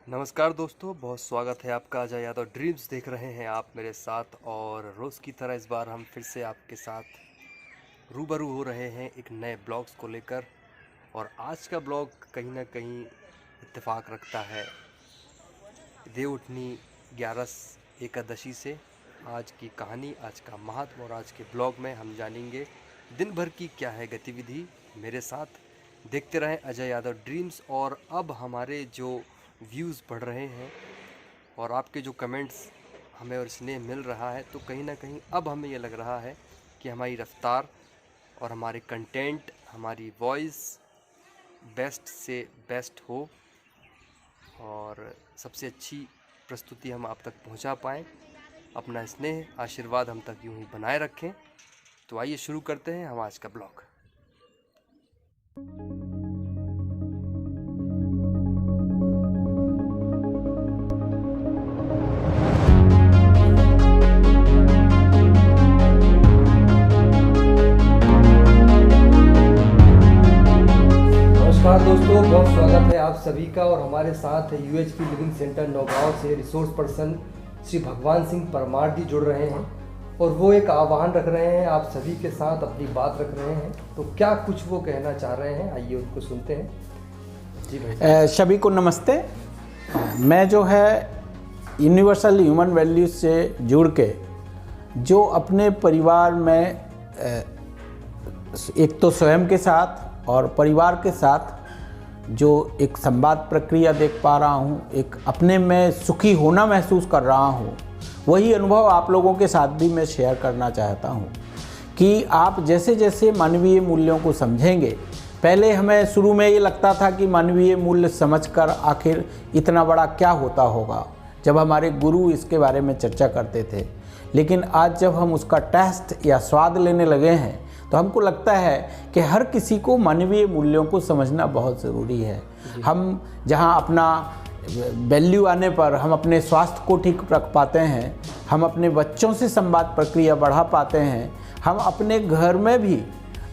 नमस्कार दोस्तों, बहुत स्वागत है आपका। अजय यादव ड्रीम्स देख रहे हैं आप मेरे साथ, और रोज़ की तरह इस बार हम फिर से आपके साथ रूबरू हो रहे हैं एक नए ब्लॉग्स को लेकर। और आज का ब्लॉग कहीं ना कहीं इत्तेफाक रखता है देवउठनी 11 एकादशी से। आज की कहानी, आज का महत्व और आज के ब्लॉग में हम जानेंगे दिन भर की क्या है गतिविधि। मेरे साथ देखते रहें अजय यादव ड्रीम्स। और अब हमारे जो व्यूज़ बढ़ रहे हैं और आपके जो कमेंट्स हमें और स्नेह मिल रहा है, तो कहीं ना कहीं अब हमें ये लग रहा है कि हमारी रफ्तार और हमारे कंटेंट, हमारी वॉइस बेस्ट से बेस्ट हो और सबसे अच्छी प्रस्तुति हम आप तक पहुंचा पाएँ। अपना स्नेह, आशीर्वाद हम तक यूं ही बनाए रखें। तो आइए शुरू करते हैं हम आज का ब्लॉग। नमस्कार दोस्तों, बहुत स्वागत है आप सभी का। और हमारे साथ है यूएचपी लिविंग सेंटर नौगांव से रिसोर्स पर्सन श्री भगवान सिंह परमार जी जुड़ रहे हैं और वो एक आह्वान रख रहे हैं, आप सभी के साथ अपनी बात रख रहे हैं। तो क्या कुछ वो कहना चाह रहे हैं, आइए उनको सुनते हैं। जी भाई। सभी को नमस्ते। मैं जो है यूनिवर्सल ह्यूमन वैल्यूज से जुड़ के जो अपने परिवार में एक तो स्वयं के साथ और परिवार के साथ जो एक संवाद प्रक्रिया देख पा रहा हूँ, एक अपने में सुखी होना महसूस कर रहा हूँ, वही अनुभव आप लोगों के साथ भी मैं शेयर करना चाहता हूँ कि आप जैसे जैसे मानवीय मूल्यों को समझेंगे। पहले हमें शुरू में ये लगता था कि मानवीय मूल्य समझकर आखिर इतना बड़ा क्या होता होगा, जब हमारे गुरु इसके बारे में चर्चा करते थे। लेकिन आज जब हम उसका टेस्ट या स्वाद लेने लगे हैं तो हमको लगता है कि हर किसी को मानवीय मूल्यों को समझना बहुत ज़रूरी है। हम जहां अपना वैल्यू आने पर हम अपने स्वास्थ्य को ठीक रख पाते हैं, हम अपने बच्चों से संवाद प्रक्रिया बढ़ा पाते हैं, हम अपने घर में भी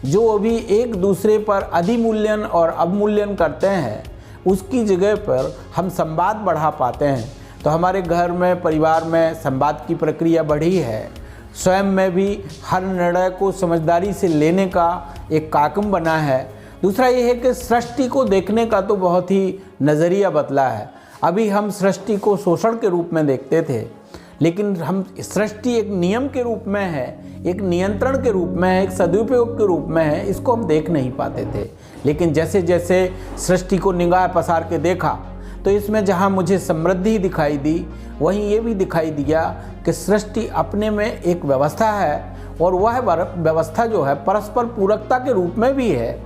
जो अभी एक दूसरे पर अधिमूल्यन और अवमूल्यन करते हैं उसकी जगह पर हम संवाद बढ़ा पाते हैं। तो हमारे घर में, परिवार में संवाद की प्रक्रिया बढ़ी है। स्वयं में भी हर निर्णय को समझदारी से लेने का एक कार्यक्रम बना है। दूसरा ये है कि सृष्टि को देखने का तो बहुत ही नज़रिया बदला है। अभी हम सृष्टि को शोषण के रूप में देखते थे, लेकिन हम सृष्टि एक नियम के रूप में है, एक नियंत्रण के रूप में है, एक सदुपयोग के रूप में है, इसको हम देख नहीं पाते थे। लेकिन जैसे जैसे सृष्टि को निगाह पसार के देखा तो इसमें जहाँ मुझे समृद्धि दिखाई दी, वहीं ये भी दिखाई दिया कि सृष्टि अपने में एक व्यवस्था है और वह व्यवस्था जो है परस्पर पूरकता के रूप में भी है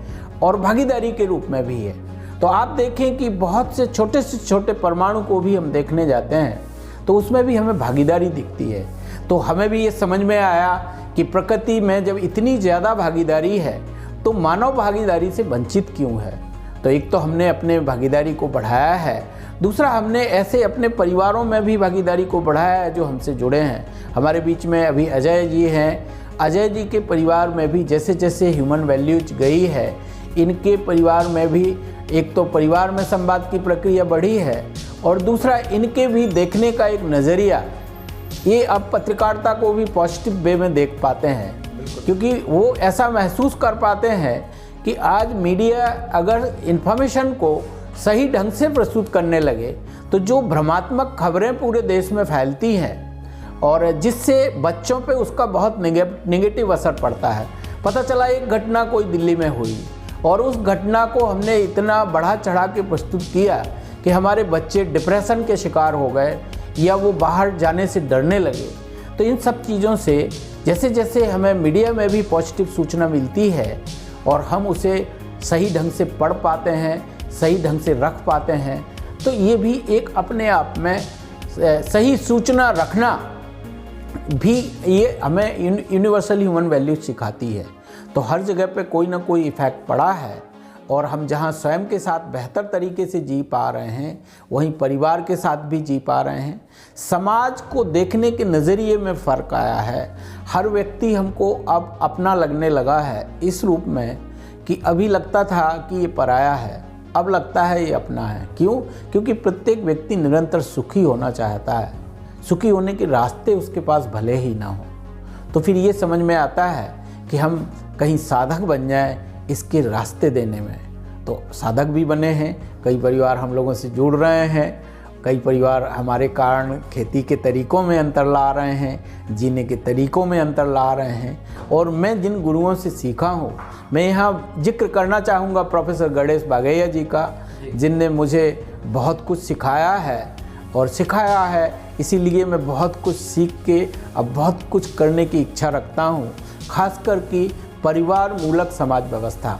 और भागीदारी के रूप में भी है। तो आप देखें कि बहुत से छोटे परमाणु को भी हम देखने जाते हैं तो उसमें भी हमें भागीदारी दिखती है। तो हमें भी ये समझ में आया कि प्रकृति में जब इतनी ज़्यादा भागीदारी है तो मानव भागीदारी से वंचित क्यों है। तो एक तो हमने अपने भागीदारी को बढ़ाया है, दूसरा हमने ऐसे अपने परिवारों में भी भागीदारी को बढ़ाया है जो हमसे जुड़े हैं। हमारे बीच में अभी अजय जी हैं। अजय जी के परिवार में भी जैसे जैसे ह्यूमन वैल्यूज गई है, इनके परिवार में भी एक तो परिवार में संवाद की प्रक्रिया बढ़ी है और दूसरा इनके भी देखने का एक नज़रिया, ये अब पत्रकारिता को भी पॉजिटिव वे में देख पाते हैं, क्योंकि वो ऐसा महसूस कर पाते हैं कि आज मीडिया अगर इन्फॉर्मेशन को सही ढंग से प्रस्तुत करने लगे तो जो भ्रमात्मक खबरें पूरे देश में फैलती हैं और जिससे बच्चों पे उसका बहुत नेगेटिव असर पड़ता है। पता चला एक घटना कोई दिल्ली में हुई और उस घटना को हमने इतना बढ़ा चढ़ा के प्रस्तुत किया कि हमारे बच्चे डिप्रेशन के शिकार हो गए या वो बाहर जाने से डरने लगे। तो इन सब चीज़ों से जैसे जैसे हमें मीडिया में भी पॉजिटिव सूचना मिलती है और हम उसे सही ढंग से पढ़ पाते हैं, सही ढंग से रख पाते हैं, तो ये भी एक अपने आप में सही सूचना रखना भी ये हमें यूनिवर्सल ह्यूमन वैल्यूज सिखाती है। तो हर जगह पे कोई ना कोई इफ़ेक्ट पड़ा है और हम जहाँ स्वयं के साथ बेहतर तरीके से जी पा रहे हैं, वहीं परिवार के साथ भी जी पा रहे हैं। समाज को देखने के नज़रिए में फ़र्क आया है। हर व्यक्ति हमको अब अपना लगने लगा है इस रूप में कि अभी लगता था कि ये पराया है, अब लगता है ये अपना है। क्यों? क्योंकि प्रत्येक व्यक्ति निरंतर सुखी होना चाहता है। सुखी होने के रास्ते उसके पास भले ही ना हो, तो फिर ये समझ में आता है कि हम कहीं साधक बन जाएं इसके रास्ते देने में। तो साधक भी बने हैं, कई परिवार हम लोगों से जुड़ रहे हैं, कई परिवार हमारे कारण खेती के तरीक़ों में अंतर ला रहे हैं, जीने के तरीक़ों में अंतर ला रहे हैं। और मैं जिन गुरुओं से सीखा हूँ, मैं यहाँ जिक्र करना चाहूँगा प्रोफेसर गणेश बागैया जी का, जिनने मुझे बहुत कुछ सिखाया है और सिखाया है, इसीलिए मैं बहुत कुछ सीख के अब बहुत कुछ करने की इच्छा रखता हूँ, खासकर कि परिवार मूलक समाज व्यवस्था।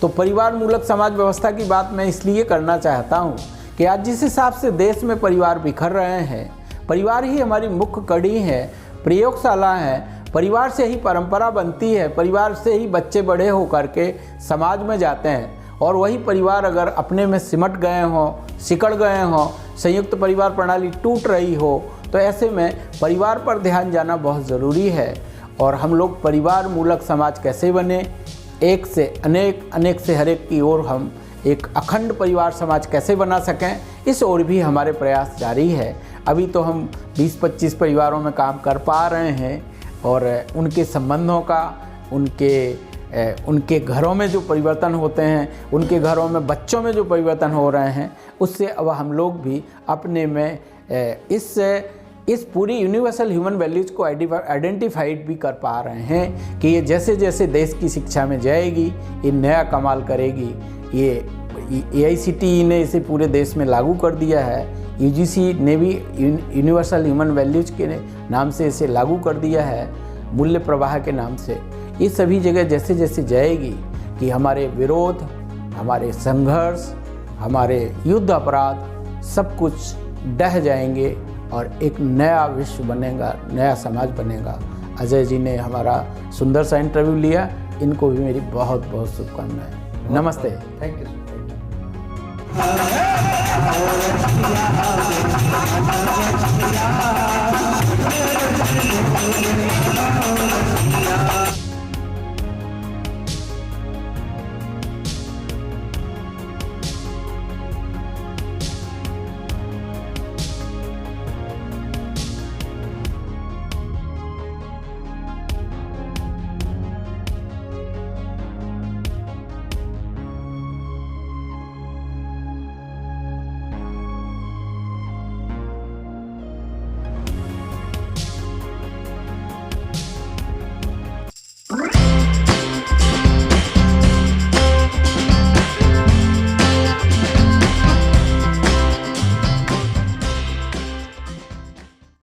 तो परिवार मूलक समाज व्यवस्था की बात मैं इसलिए करना चाहता हूँ कि आज जिस हिसाब से देश में परिवार बिखर रहे हैं, परिवार ही हमारी मुख्य कड़ी है, प्रयोगशाला है, परिवार से ही परंपरा बनती है, परिवार से ही बच्चे बड़े हो करके समाज में जाते हैं। और वही परिवार अगर अपने में सिमट गए हों, सिकड़ गए हों, संयुक्त परिवार प्रणाली टूट रही हो, तो ऐसे में परिवार पर ध्यान जाना बहुत ज़रूरी है। और हम लोग परिवार मूलक समाज कैसे बने, एक से अनेक, अनेक से हरेक की ओर हम एक अखंड परिवार समाज कैसे बना सकें, इस ओर भी हमारे प्रयास जारी है। अभी तो हम 20-25 परिवारों में काम कर पा रहे हैं और उनके संबंधों का, उनके घरों में जो परिवर्तन होते हैं, उनके घरों में बच्चों में जो परिवर्तन हो रहे हैं, उससे अब हम लोग भी अपने में इस पूरी यूनिवर्सल ह्यूमन वैल्यूज़ को आइडेंटिफाइड भी कर पा रहे हैं कि ये जैसे जैसे देश की शिक्षा में जाएगी, ये नया कमाल करेगी। ये AICTE ने इसे पूरे देश में लागू कर दिया है, UGC ने भी यूनिवर्सल ह्यूमन वैल्यूज़ के नाम से इसे लागू कर दिया है, मूल्य प्रवाह के नाम से। ये सभी जगह जैसे जैसे जाएगी कि हमारे विरोध, हमारे संघर्ष, हमारे युद्ध अपराध सब कुछ डह जाएंगे और एक नया विश्व बनेगा, नया समाज बनेगा। अजय जी ने हमारा सुंदर सा इंटरव्यू लिया, इनको भी मेरी बहुत बहुत शुभकामनाएं। नमस्ते। Thank you.